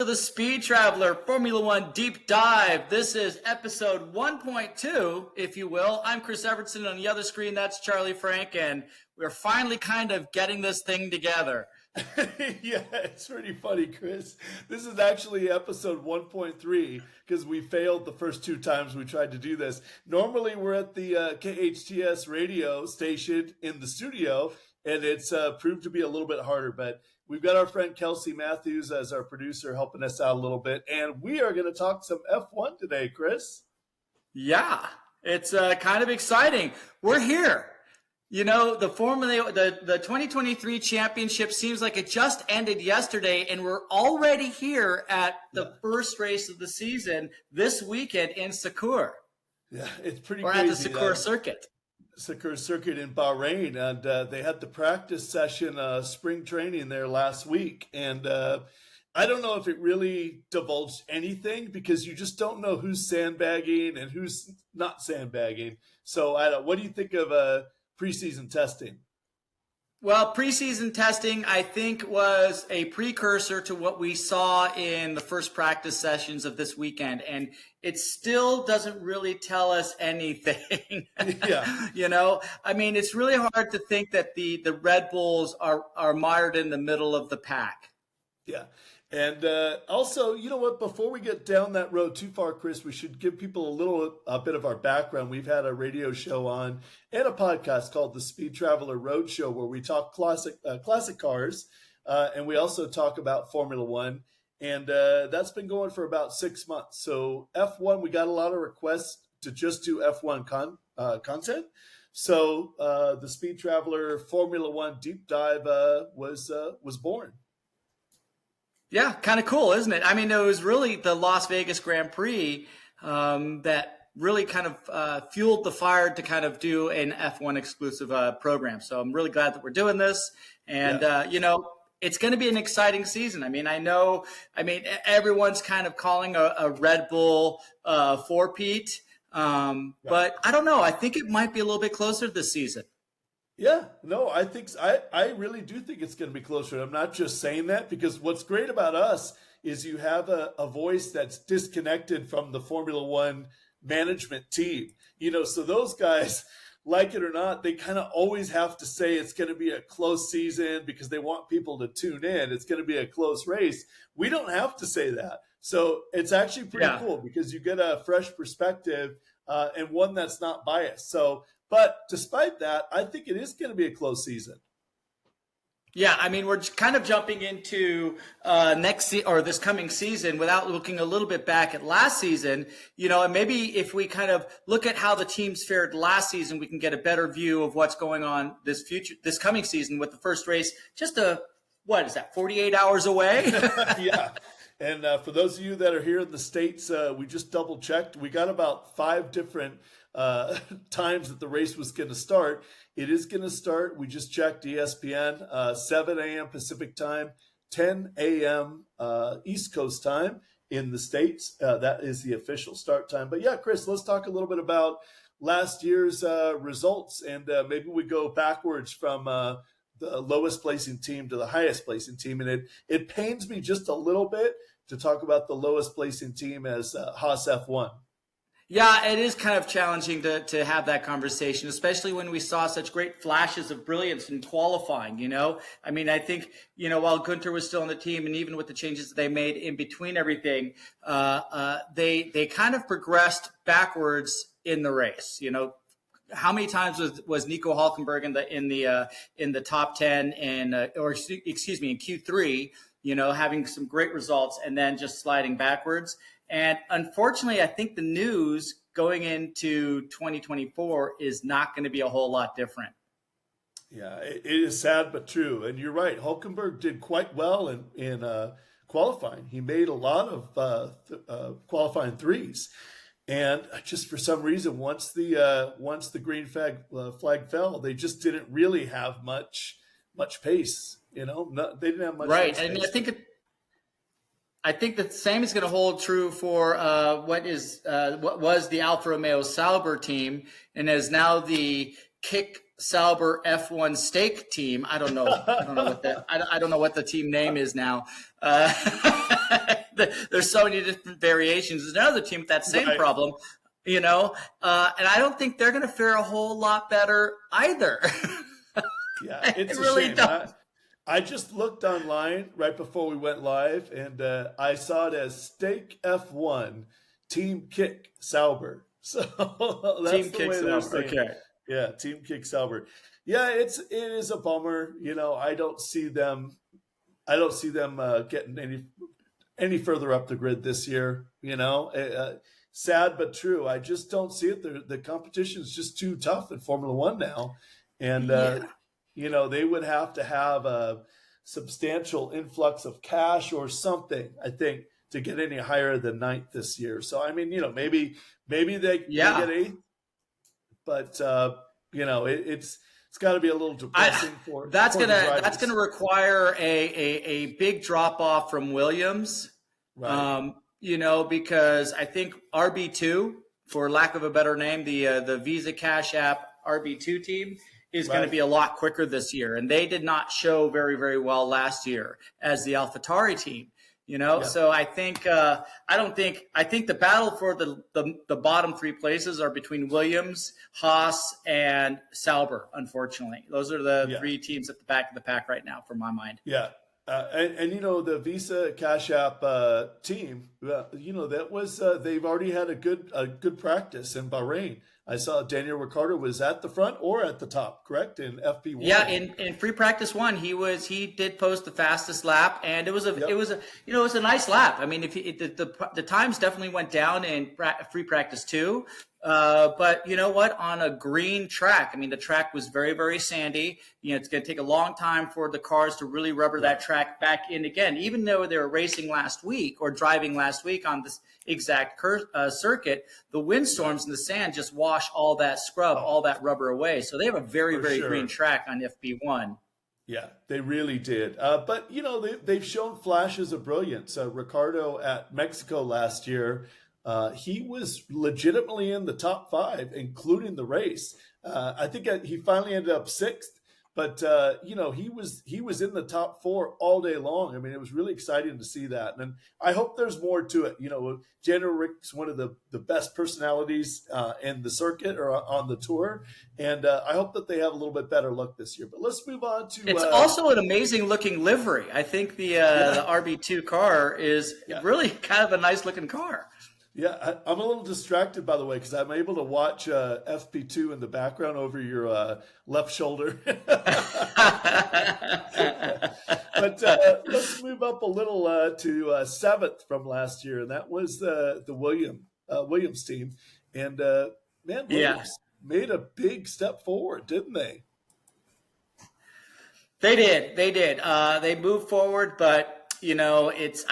the Speed Traveler Formula One Deep Dive. This is episode 1.2, if you will. I'm Chris Evertson. On the other screen, that's Charlie Frank, and we're finally kind of getting this thing together. Yeah, it's pretty funny, Chris. This is actually episode 1.3 because we failed the first two times we tried to do this. Normally, we're at the KHTS radio station in the studio, and it's proved to be a little bit harder, but we've got our friend Kelsey Matthews as our producer helping us out a little bit, and we are going to talk some F1 today, Chris. Yeah, it's kind of exciting. We're here. You know, the 2023 championship seems like it just ended yesterday, and we're already here at the first race of the season this weekend in Sakir. Yeah, it's pretty crazy. Or at the Sakir circuit. Sakir circuit in Bahrain, and they had the practice session, spring training there last week, and I don't know if it really divulged anything because you just don't know who's sandbagging and who's not sandbagging. So, what do you think of preseason testing? Well, preseason testing, I think, was a precursor to what we saw in the first practice sessions of this weekend. And it still doesn't really tell us anything. Yeah. You know, I mean, it's really hard to think that the Red Bulls are mired in the middle of the pack. Yeah. And also, you know what, before we get down that road too far, Chris, we should give people a bit of our background. We've had a radio show on and a podcast called the Speed Traveler Road Show where we talk classic cars, and we also talk about Formula One. And that's been going for about 6 months. So F1, we got a lot of requests to just do F1 content. So the Speed Traveler Formula One Deep Dive was born. Yeah, kind of cool, isn't it? I mean, it was really the Las Vegas Grand Prix that really kind of fueled the fire to kind of do an F1 exclusive program. So I'm really glad that we're doing this. And, you know, it's going to be an exciting season. I mean, everyone's kind of calling a Red Bull four-peat. But I don't know. I think it might be a little bit closer this season. Yeah, no, I really do think it's going to be closer. I'm not just saying that because what's great about us is you have a voice that's disconnected from the Formula One management team. You know, so those guys, like it or not, they kind of always have to say it's going to be a close season because they want people to tune in. It's going to be a close race. We don't have to say that. So it's actually pretty cool because you get a fresh perspective and one that's not biased. But despite that, I think it is going to be a close season. Yeah, I mean, we're kind of jumping into this coming season without looking a little bit back at last season, you know, and maybe if we kind of look at how the teams fared last season, we can get a better view of what's going on this coming season with the first race. Just 48 hours away? Yeah. And for those of you that are here in the States, we just double checked. We got about 5 different times that the race was going to start. It is going to start, we just checked ESPN, 7 a.m. Pacific time, 10 a.m. East Coast time in the States. That is the official start time. But yeah, Chris, let's talk a little bit about last year's results. And maybe we go backwards from the lowest placing team to the highest placing team. And it pains me just a little bit to talk about the lowest placing team as Haas F1. Yeah, it is kind of challenging to have that conversation, especially when we saw such great flashes of brilliance in qualifying, you know? I mean, I think, you know, while Gunter was still on the team and even with the changes that they made in between everything, they kind of progressed backwards in the race, you know? How many times was Nico Hülkenberg in the top 10 in Q3, you know, having some great results and then just sliding backwards? And unfortunately, I think the news going into 2024 is not going to be a whole lot different. Yeah, it is sad but true. And you're right. Hülkenberg did quite well in qualifying. He made a lot of qualifying threes. And just for some reason, once the green flag fell, they just didn't really have much pace. You know, they didn't have much. Right, and I think the same is going to hold true for what was the Alfa Romeo Sauber team and is now the Kick Sauber F1 Stake team. I don't know what the team name is now. There's so many different variations. There's another team with that same problem, and I don't think they're going to fare a whole lot better either. Yeah, it's I really don't. I just looked online right before we went live, and I saw it as Stake F1 Team Kick Sauber. So that's Team the Kick way they're Sauber. saying. Okay. Yeah, Team Kick Sauber. Yeah, it is a bummer. I don't see them. I don't see them getting any further up the grid this year. Sad but true. I just don't see it. The competition is just too tough in Formula One now, and they would have to have a substantial influx of cash or something, I think, to get any higher than ninth this year. So I mean, maybe they get eighth, but it's got to be a little depressing for that's the drivers. That's gonna require a big drop off from Williams, right? Because I think RB2, for lack of a better name, the Visa Cash App RB2 team is going to be a lot quicker this year, and they did not show very, very well last year as the AlphaTauri team. So I think I think the battle for the bottom three places are between Williams, Haas, and Sauber. Unfortunately, those are the three teams at the back of the pack right now, for my mind. Yeah. And the Visa Cash App team, that was they've already had a good practice in Bahrain. I saw Daniel Ricciardo was at the front or at the top, correct, in FP1. Yeah, in free practice 1, he did post the fastest lap, and it was a nice lap. I mean, the times definitely went down in free practice 2. But you know what? On a green track, I mean, the track was very, very sandy. It's going to take a long time for the cars to really rubber that track back in again. Even though they were racing last week or driving last week on this exact circuit, the windstorms and the sand just wash all that scrub, all that rubber away. So they have a very, very green track on FP1. Yeah, they really did. But, they've shown flashes of brilliance. Ricardo at Mexico last year, he was legitimately in the top 5, including the race. I think he finally ended up 6th, but he was in the top 4 all day long. I mean, it was really exciting to see that, and I hope there's more to it. Daniel Rick's one of the best personalities in the circuit or on the tour, and I hope that they have a little bit better luck this year. But let's move on to. It's also an amazing looking livery. I think the RB2 car is really kind of a nice looking car. Yeah, I'm a little distracted, by the way, because I'm able to watch FP2 in the background over your left shoulder. But let's move up a little to 7th from last year, and that was the Williams team. And, Williams made a big step forward, didn't they? They did. They moved forward, but I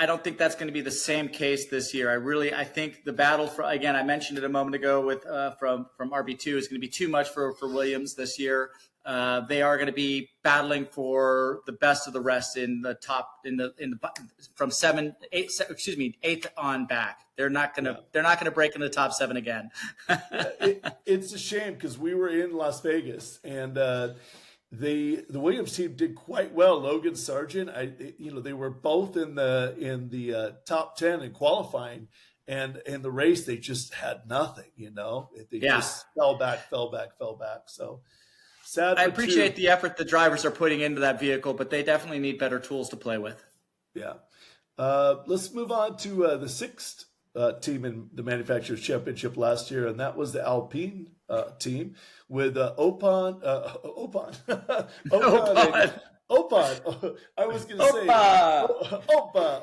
don't think that's going to be the same case this year. I think the battle for, again, I mentioned it a moment ago with from RB2 is going to be too much for Williams this year. They are going to be battling for the best of the rest in the top from 8th on back. They're not going to break into the top 7 again. It's a shame because we were in Las Vegas and. The Williams team did quite well. Logan Sargent, they were both in the top 10 in qualifying, and in the race they just had nothing. They just fell back. So sad. I appreciate the effort the drivers are putting into that vehicle, but they definitely need better tools to play with. Yeah. Let's move on to the 6th team in the Manufacturers Championship last year, and that was the Alpine team with Ocon. I was going to say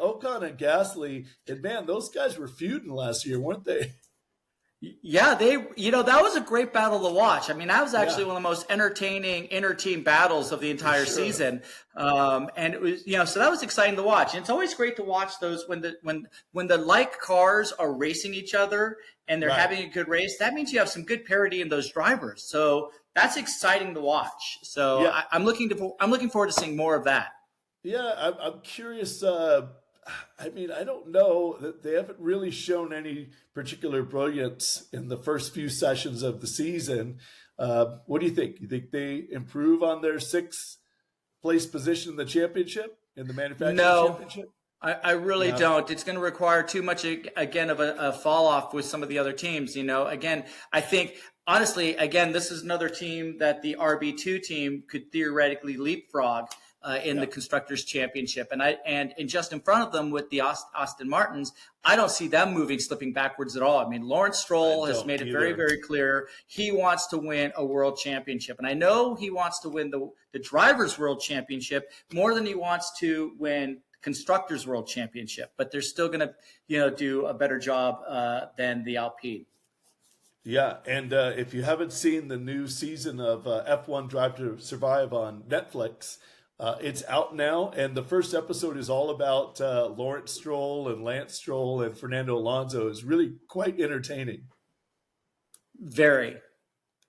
Ocon and Gasly, and man, those guys were feuding last year, weren't they? Yeah, that was a great battle to watch. I mean, that was actually one of the most entertaining inter-team battles of the entire season. And it was, so that was exciting to watch. And it's always great to watch those when the like cars are racing each other and they're having a good race. That means you have some good parity in those drivers. So that's exciting to watch. So I'm looking forward to seeing more of that. Yeah, I'm curious. I mean, I don't know that they haven't really shown any particular brilliance in the first few sessions of the season. What do you think? You think they improve on their 6th place position in the championship, in the manufacturing championship? I really don't. It's going to require too much, again, of a fall off with some of the other teams. Again, I think, honestly, again, this is another team that the RB2 team could theoretically leapfrog in the Constructors' Championship. And just in front of them with the Aston Martins, I don't see them slipping backwards at all. I mean, Lawrence Stroll has made it very, very clear he wants to win a world championship. And I know he wants to win the Drivers' World Championship more than he wants to win Constructors World Championship, but they're still going to, do a better job than the Alpine. Yeah, and if you haven't seen the new season of F1 Drive to Survive on Netflix, it's out now, and the first episode is all about Lawrence Stroll and Lance Stroll and Fernando Alonso. It's really quite entertaining. Very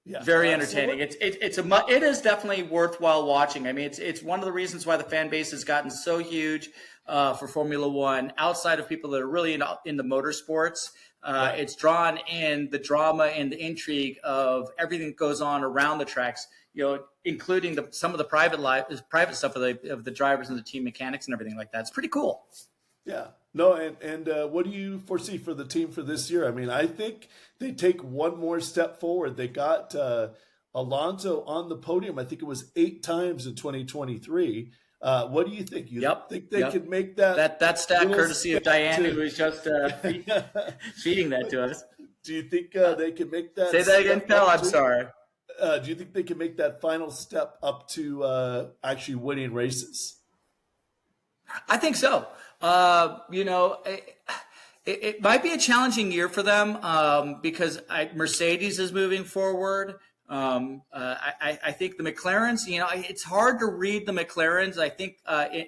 entertaining. It is definitely worthwhile watching. I mean, it's one of the reasons why the fan base has gotten so huge for Formula One. Outside of people that are really in the motorsports, it's drawn in the drama and the intrigue of everything that goes on around the tracks. Including some of the private stuff of the drivers and the team mechanics and everything like that. It's pretty cool. Yeah. No, and what do you foresee for the team for this year? I mean, I think they take one more step forward. They got Alonso on the podium. I think it was 8 times in 2023. What do you think? You think they could make that stat courtesy of Diane, who was just feeding that to us? Do you think they can make that? Say that again, Phil. I'm sorry. Do you think they can make that final step up to actually winning races? I think so. It might be a challenging year for them because Mercedes is moving forward. I think the McLarens, it's hard to read the McLarens. I think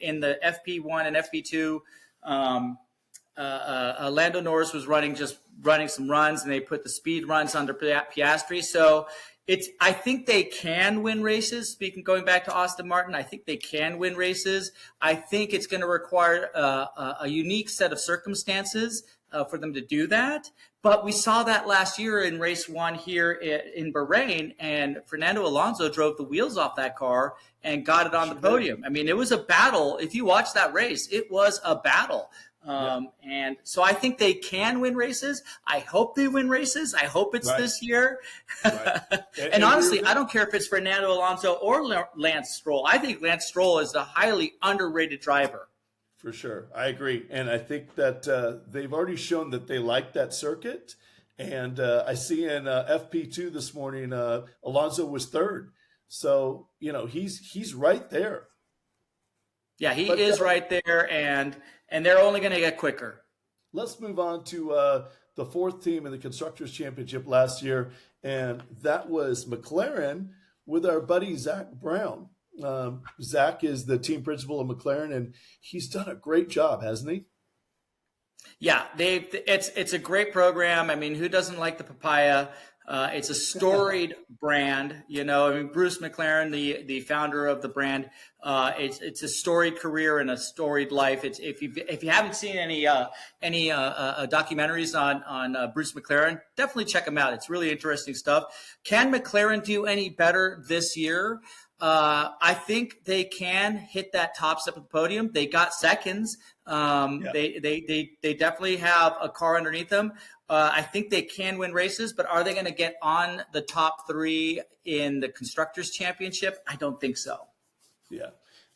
in the FP1 and FP2, Lando Norris was running some runs, and they put the speed runs under Piastri. So I think they can win races. Going back to Aston Martin, I think they can win races. I think it's going to require a unique set of circumstances for them to do that. But we saw that last year in race 1 here in Bahrain, and Fernando Alonso drove the wheels off that car and got it on the podium. I mean, it was a battle. If you watch that race, it was a battle. And so I think they can win races. I hope they win races. I hope it's this year. Right. And honestly, I don't care if it's Fernando Alonso or Lance Stroll. I think Lance Stroll is a highly underrated driver. For sure. I agree. And I think that they've already shown that they like that circuit. And I see in FP2 this morning, Alonso was 3rd. So, he's right there. Yeah, he is right there. And they're only going to get quicker. Let's move on to the 4th team in the Constructors' Championship last year, and that was McLaren with our buddy Zach Brown. Zach is the team principal of McLaren, and he's done a great job, hasn't he? Yeah, it's a great program. I mean, who doesn't like the papaya? It's a storied brand, Bruce McLaren, the founder of the brand, it's a storied career and a storied life. If you haven't seen any documentaries on Bruce McLaren, definitely check them out. It's really interesting stuff. Can McLaren do any better this year? I think they can hit that top step of the podium. They got seconds. They definitely have a car underneath them. I think they can win races, but are they going to get on the top 3 in the Constructors' Championship? I don't think so. Yeah.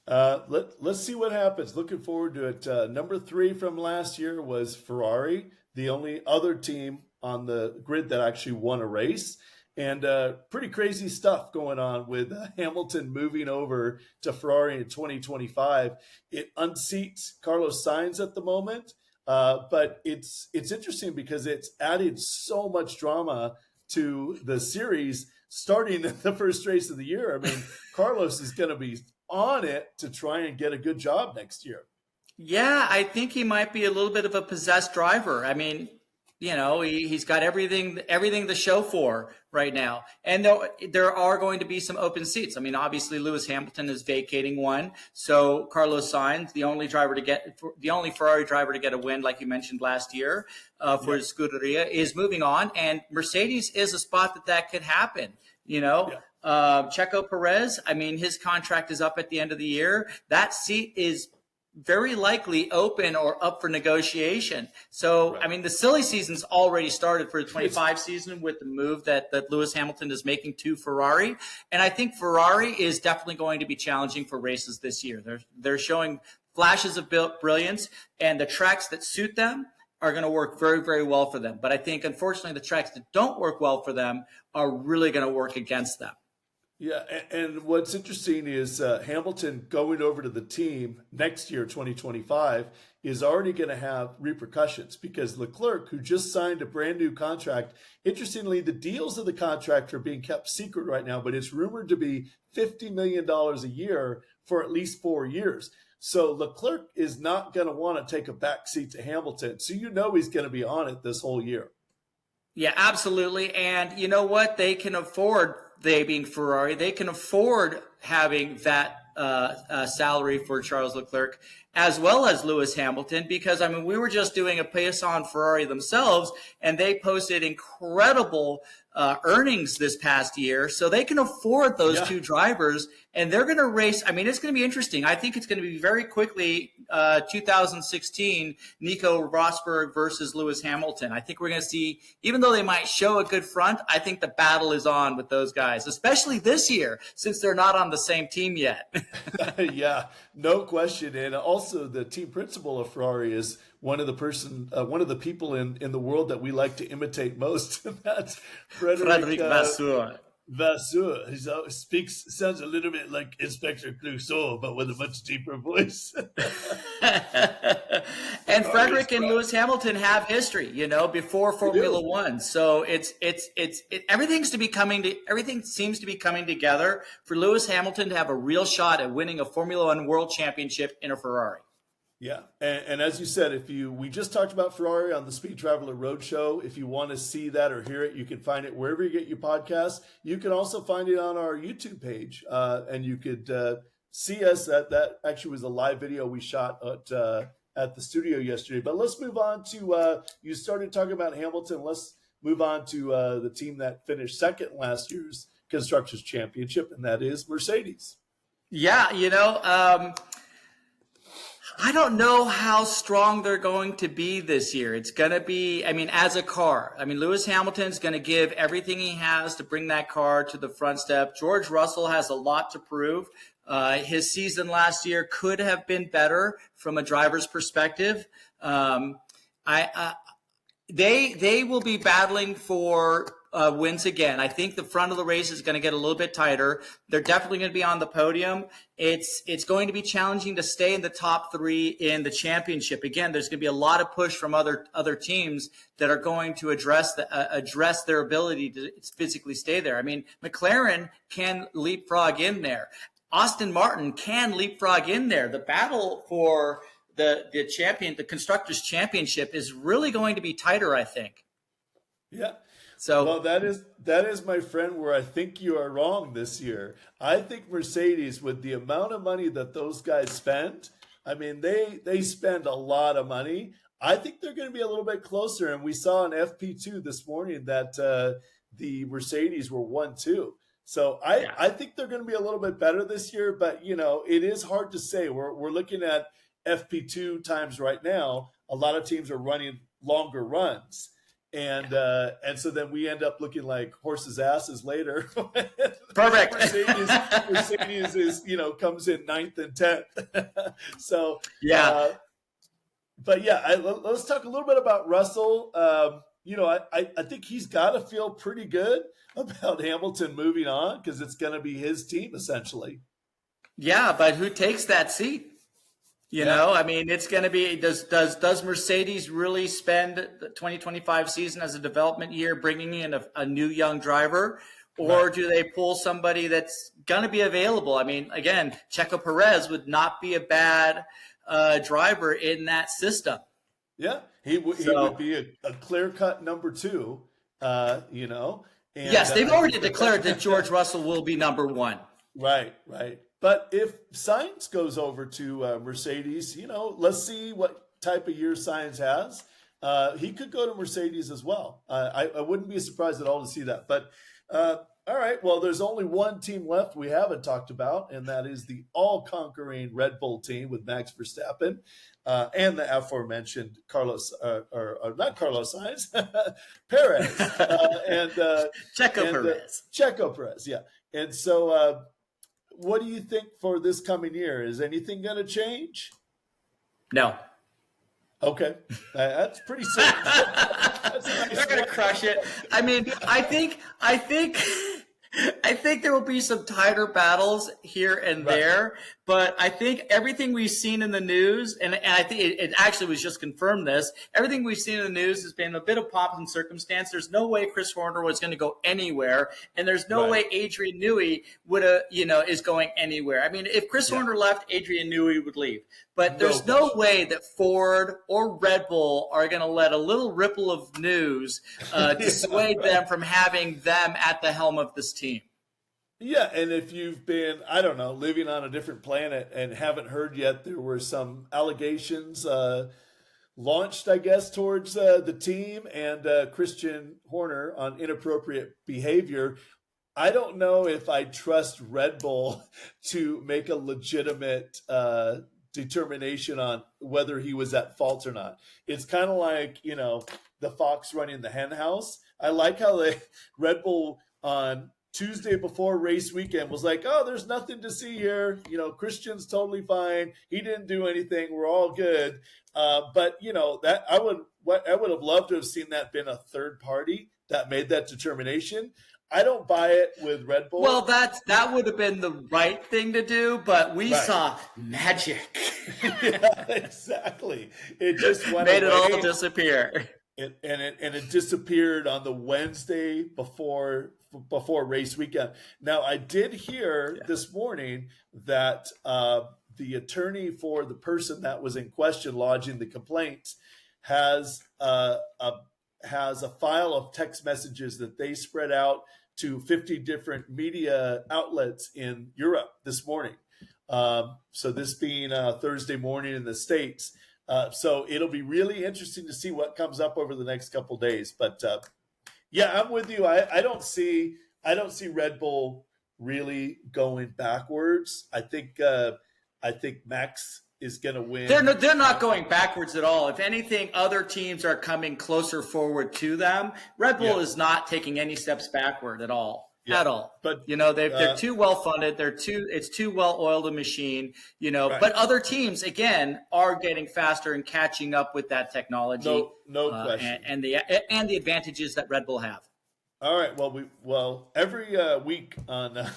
Let's see what happens. Looking forward to it. Number 3 from last year was Ferrari, the only other team on the grid that actually won a race. And pretty crazy stuff going on with Hamilton moving over to Ferrari in 2025. It unseats Carlos Sainz at the moment. But it's interesting because it's added so much drama to the series starting in the first race of the year. I mean, Carlos is going to be on it to try and get a good job next year. Yeah, I think he might be a little bit of a possessed driver. I mean, he's got everything to show for right now. And there are going to be some open seats. I mean, obviously Lewis Hamilton is vacating one. So Carlos Sainz, the only Ferrari driver to get a win, like you mentioned last year, for his Scuderia, is moving on. And Mercedes is a spot that could happen, Checo Perez, I mean, his contract is up at the end of the year. That seat is very likely open or up for negotiation. So, Right. I mean, the silly season's already started for the 25 season with the move that Lewis Hamilton is making to Ferrari. And I think Ferrari is definitely going to be challenging for races this year. They're showing flashes of brilliance, and the tracks that suit them are going to work very, very well for them. But I think, unfortunately, the tracks that don't work well for them are really going to work against them. Yeah, and what's interesting is Hamilton going over to the team next year, 2025, is already going to have repercussions because Leclerc, who just signed a brand new contract, interestingly, the deals of the contract are being kept secret right now, but it's rumored to be $50 million a year for at least 4 years. So Leclerc is not going to want to take a back seat to Hamilton. So you know he's going to be on it this whole year. Yeah, absolutely. And you know what? They can afford, they being Ferrari, they can afford having that salary for Charles Leclerc as well as Lewis Hamilton, because, I mean, we were just doing a pace on Ferrari themselves, and they posted incredible earnings this past year. So they can afford those two drivers, and they're going to race. I mean, it's going to be interesting. I think it's going to be very quickly 2016, Nico Rosberg versus Lewis Hamilton. I think we're going to see, even though they might show a good front, I think the battle is on with those guys, especially this year, since they're not on the same team yet. Yeah, no question. And also the team principal of Ferrari is one of the people in the world that we like to imitate most. And that's Frederic Vasseur. Vasseur. He sounds a little bit like Inspector Clouseau, but with a much deeper voice. And Frederick and Lewis Hamilton have history, you know, before Formula One. So everything seems to be coming together for Lewis Hamilton to have a real shot at winning a Formula One World Championship in a Ferrari. Yeah, and as you said, we just talked about Ferrari on the Speed Traveler Roadshow. If you want to see that or hear it, you can find it wherever you get your podcasts. You can also find it on our YouTube page, and you could see us. That actually was a live video we shot at the studio yesterday. But let's move on to you started talking about Hamilton. Let's move on to the team that finished second last year's Constructors' Championship, and that is Mercedes. Yeah, you know. I don't know how strong they're going to be this year. It's going to be, I mean, as a car. I mean, Lewis Hamilton's going to give everything he has to bring that car to the front step. George Russell has a lot to prove. His season last year could have been better from a driver's perspective. They will be battling for wins again. I think the front of the race is going to get a little bit tighter. They're definitely going to be on the podium. It's going to be challenging to stay in the top three in the championship. Again, there's going to be a lot of push from other teams that are going to address their ability to physically stay there. I mean, McLaren can leapfrog in there. Aston Martin can leapfrog in there. The battle for the Constructors' Championship is really going to be tighter, I think. Yeah. So, well, that is, my friend, where I think you are wrong this year. I think Mercedes, with the amount of money that those guys spend, I mean, they spend a lot of money. I think they're going to be a little bit closer. And we saw on FP2 this morning that the Mercedes were 1-2. So I think they're going to be a little bit better this year. But, you know, it is hard to say. We're looking at FP2 times right now. A lot of teams are running longer runs. And so then we end up looking like horses' asses later. Perfect. Mercedes is, comes in 9th and 10th. So, yeah. But yeah, let's talk a little bit about Russell. I think he's got to feel pretty good about Hamilton moving on because it's going to be his team essentially. Yeah, but who takes that seat? You know, I mean, it's going to be, does Mercedes really spend the 2025 season as a development year, bringing in a new young driver, or do they pull somebody that's going to be available? I mean, again, Checo Perez would not be a bad driver in that system. Yeah, he would be a clear-cut number 2, And, yes, they've already declared that George Russell will be number 1. Right. But if Sainz goes over to Mercedes, let's see what type of year Sainz has. He could go to Mercedes as well. I wouldn't be surprised at all to see that. But all All right. Well, there's only one team left we haven't talked about, and that is the all-conquering Red Bull team with Max Verstappen and the aforementioned Carlos, or not Carlos Sainz, Perez, and Checo Perez. Checo Perez, yeah. And so, what do you think for this coming year? Is anything going to change? No. Okay, that's pretty simple. They're going to crush it. I mean, I think there will be some tighter battles here and there, but I think everything we've seen in the news, and I think it actually was just confirmed this, everything we've seen in the news has been a bit of pomp and circumstance. There's no way Chris Horner was going to go anywhere, and there's no way Adrian Newey is going anywhere. I mean, if Chris Horner left, Adrian Newey would leave. But there's no way that Ford or Red Bull are going to let a little ripple of news dissuade them from having them at the helm of this team. Yeah, and if you've been, I don't know, living on a different planet and haven't heard yet, there were some allegations launched, I guess, towards the team and Christian Horner on inappropriate behavior. I don't know if I trust Red Bull to make a legitimate determination on whether he was at fault or not. It's kind of like, the fox running the hen house. I like how Red Bull on Tuesday before race weekend was like, oh, there's nothing to see here. Christian's totally fine. He didn't do anything. We're all good. But that I would have loved to have seen that been a third party that made that determination. I don't buy it with Red Bull. Well, that would have been the right thing to do, but we saw magic. Yeah, exactly. It just made it all disappear. It disappeared on the Wednesday before race weekend. Now, I did hear this morning that the attorney for the person that was in question lodging the complaints has a file of text messages that they spread out to 50 different media outlets in Europe this morning. So this being Thursday morning in the States. So it'll be really interesting to see what comes up over the next couple of days. But yeah, I'm with you. I don't see Red Bull really going backwards. I think Max is going to win. They're not going backwards at all. If anything, other teams are coming closer forward to them. Red Bull is not taking any steps backward at all. At all. But they're too well funded. It's too well oiled a machine, but other teams again are getting faster and catching up with that technology. No question. And the advantages that Red Bull have. All right. Well, every week on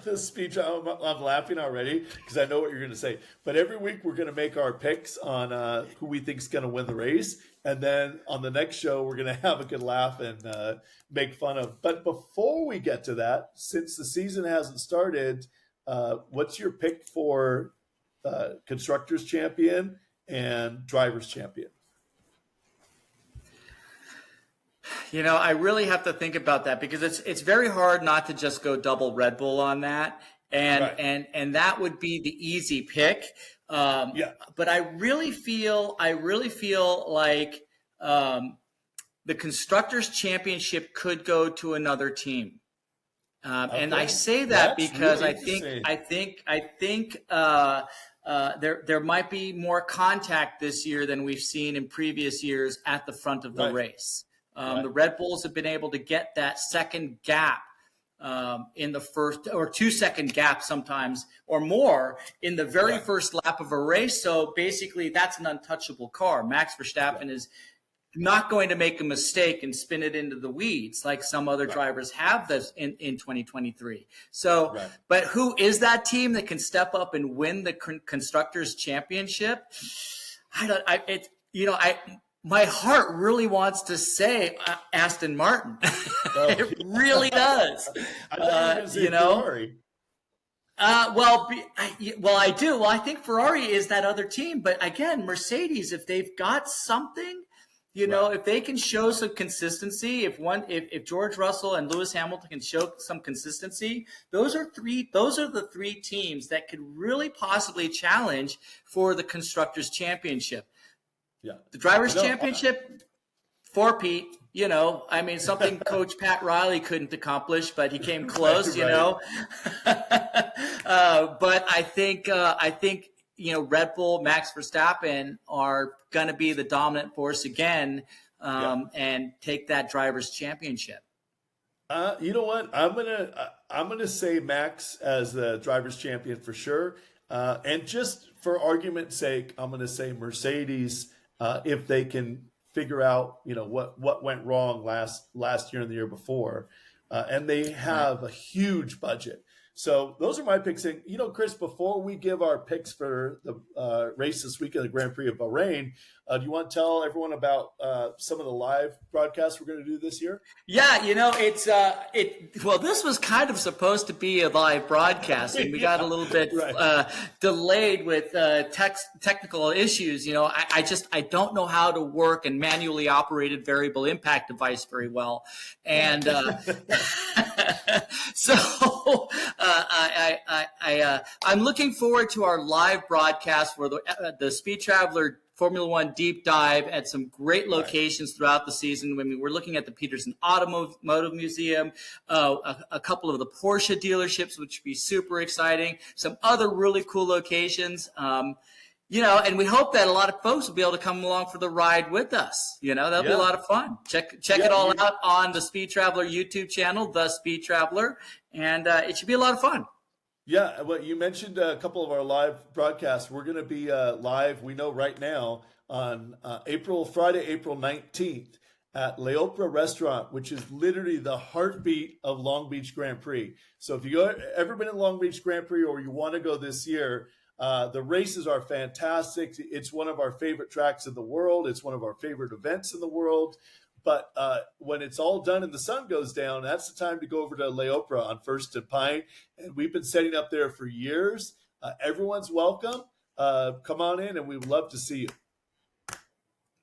this speech, I'm laughing already because I know what you're going to say. But every week we're going to make our picks on who we think is going to win the race. And then on the next show, we're going to have a good laugh and make fun of. But before we get to that, since the season hasn't started, what's your pick for Constructors Champion and Drivers Champion? I really have to think about that because it's very hard not to just go double Red Bull on that. And that would be the easy pick. But I really feel like the Constructors Championship could go to another team. And I say that because really I think there might be more contact this year than we've seen in previous years at the front of the race. The Red Bulls have been able to get that second gap in the first, or 2-second gap sometimes or more in the very first lap of a race. So basically that's an untouchable car. Max Verstappen is not going to make a mistake and spin it into the weeds like some other drivers have this in 2023. So, but who is that team that can step up and win the Constructors Championship? My heart really wants to say Aston Martin. It really does. Ferrari. I do. Well, I think Ferrari is that other team. But again, Mercedes, if they've got something, if they can show some consistency, if George Russell and Lewis Hamilton can show some consistency, those are the three teams that could really possibly challenge for the Constructors Championship. Yeah. The Drivers' Championship, 4-peat, I mean, something Coach Pat Riley couldn't accomplish, but he came close, But I think Red Bull, Max Verstappen are going to be the dominant force again, and take that drivers' championship. You know what? I'm gonna say Max as the drivers' champion for sure. And just for argument's sake, I'm gonna say Mercedes if they can figure out what went wrong last year and the year before, and they have a huge budget. So those are my picks. And Chris, before we give our picks for the race this weekend, the Grand Prix of Bahrain, do you want to tell everyone about some of the live broadcasts we're going to do this year? Yeah, this was kind of supposed to be a live broadcast, and we got a little bit delayed with technical issues. I don't know how to work a manually operated variable impact device very well, and so I'm looking forward to our live broadcast for the Speed Traveler Formula One deep dive at some great locations throughout the season. I mean, we're looking at the Peterson Automotive Museum, a couple of the Porsche dealerships, which would be super exciting. Some other really cool locations. And we hope that a lot of folks will be able to come along for the ride with us. That'll be a lot of fun. Check it all out on the Speed Traveler YouTube channel, The Speed Traveler, and it should be a lot of fun. Yeah, well, you mentioned a couple of our live broadcasts. We're going to be live, we know right now, on Friday, April 19th at Leopra Restaurant, which is literally the heartbeat of Long Beach Grand Prix. So if you've ever been at Long Beach Grand Prix or you want to go this year, the races are fantastic. It's one of our favorite tracks in the world. It's one of our favorite events in the world. But when it's all done and the sun goes down, that's the time to go over to Leopra on First and Pine. And we've been setting up there for years. Everyone's welcome. Come on in, and we would love to see you.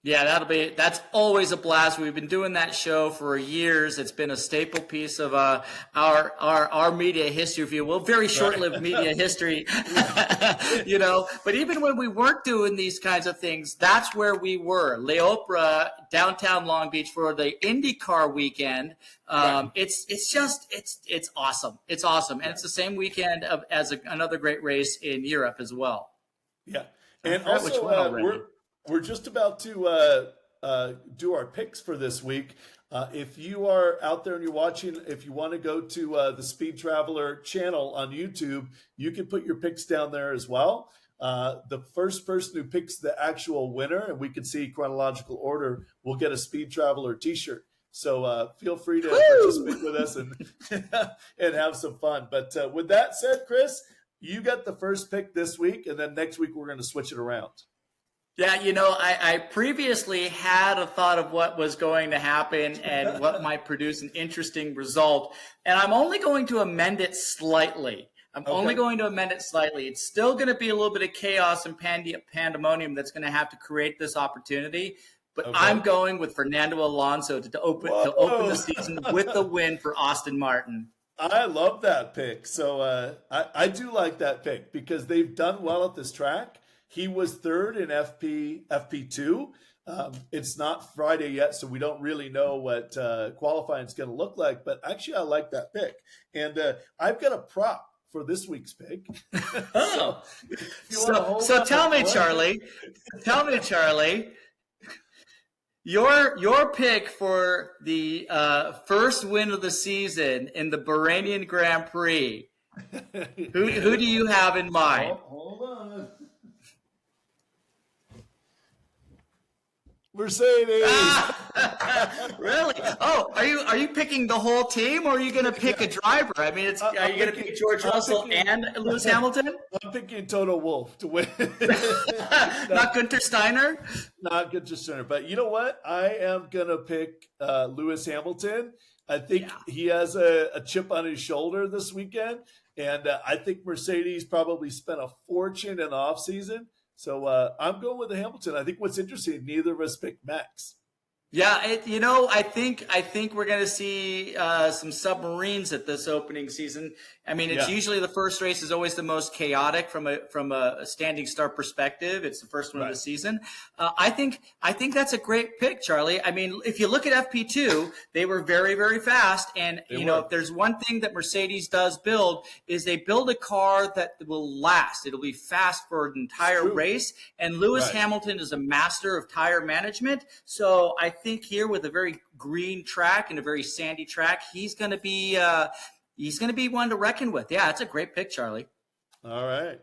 Yeah, that's always a blast. We've been doing that show for years. It's been a staple piece of our media history, if you will, very short-lived media history, But even when we weren't doing these kinds of things, that's where we were. Leopra, downtown Long Beach for the IndyCar weekend. It's awesome. It's awesome, and it's the same weekend as another great race in Europe as well. Yeah, and also we're just about to do our picks for this week. If you are out there and you're watching, if you want to go to the Speed Traveler channel on YouTube, you can put your picks down there as well. The first person who picks the actual winner, and we can see chronological order, will get a Speed Traveler t-shirt. So feel free to participate with us and have some fun. But with that said, Chris, you got the first pick this week, and then next week we're going to switch it around. Yeah, I previously had a thought of what was going to happen and what might produce an interesting result, and I'm only going to amend it slightly. It's still going to be a little bit of chaos and pandemonium that's going to have to create this opportunity, but I'm going with Fernando Alonso to open the season with the win for Aston Martin. I love that pick. So I do like that pick because they've done well at this track. He was third in FP2. It's not Friday yet, so we don't really know what qualifying is going to look like. But actually, I like that pick. And I've got a prop for this week's pick. So tell me, Charlie. Your pick for the first win of the season in the Bahrainian Grand Prix. Who do you have in mind? Hold on. Mercedes. Really? Oh, are you picking the whole team, or are you going to pick a driver? I mean, are you going to pick George Russell and Lewis Hamilton? I'm picking Toto Wolff to win. Not Günther Steiner? Not Günther Steiner. But you know what? I am going to pick Lewis Hamilton. I think he has a chip on his shoulder this weekend. And I think Mercedes probably spent a fortune in the offseason. So I'm going with the Hamilton. I think what's interesting, neither of us picked Max. Yeah, I think we're going to see some submarines at this opening season. I mean, it's Yeah, usually the first race is always the most chaotic from a standing start perspective. It's the first one of the right. season. I think that's a great pick, Charlie. I mean, if you look at FP2, they were very very fast, and They if were. there's one thing that Mercedes does build is they build a car that will last. It'll be fast for an It's entire true. race, and Lewis Right. Hamilton is a master of tire management. So I think here with a very green track and a very sandy track, he's going to be one to reckon with. Yeah, that's a great pick, Charlie. All right.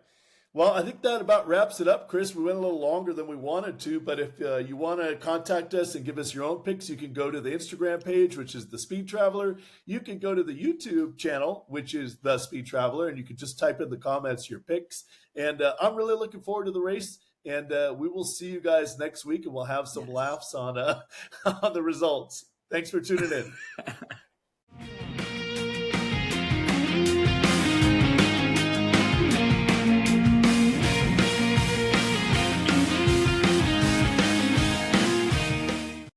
Well, I think that about wraps it up, Chris. We went a little longer than we wanted to, but if you want to contact us and give us your own picks, you can go to the Instagram page, which is The Speed Traveler. You can go to the YouTube channel, which is The Speed Traveler, and you can just type in the comments your picks. And I'm really looking forward to the race, and we will see you guys next week, and we'll have some Yes. laughs on on the results. Thanks for tuning in.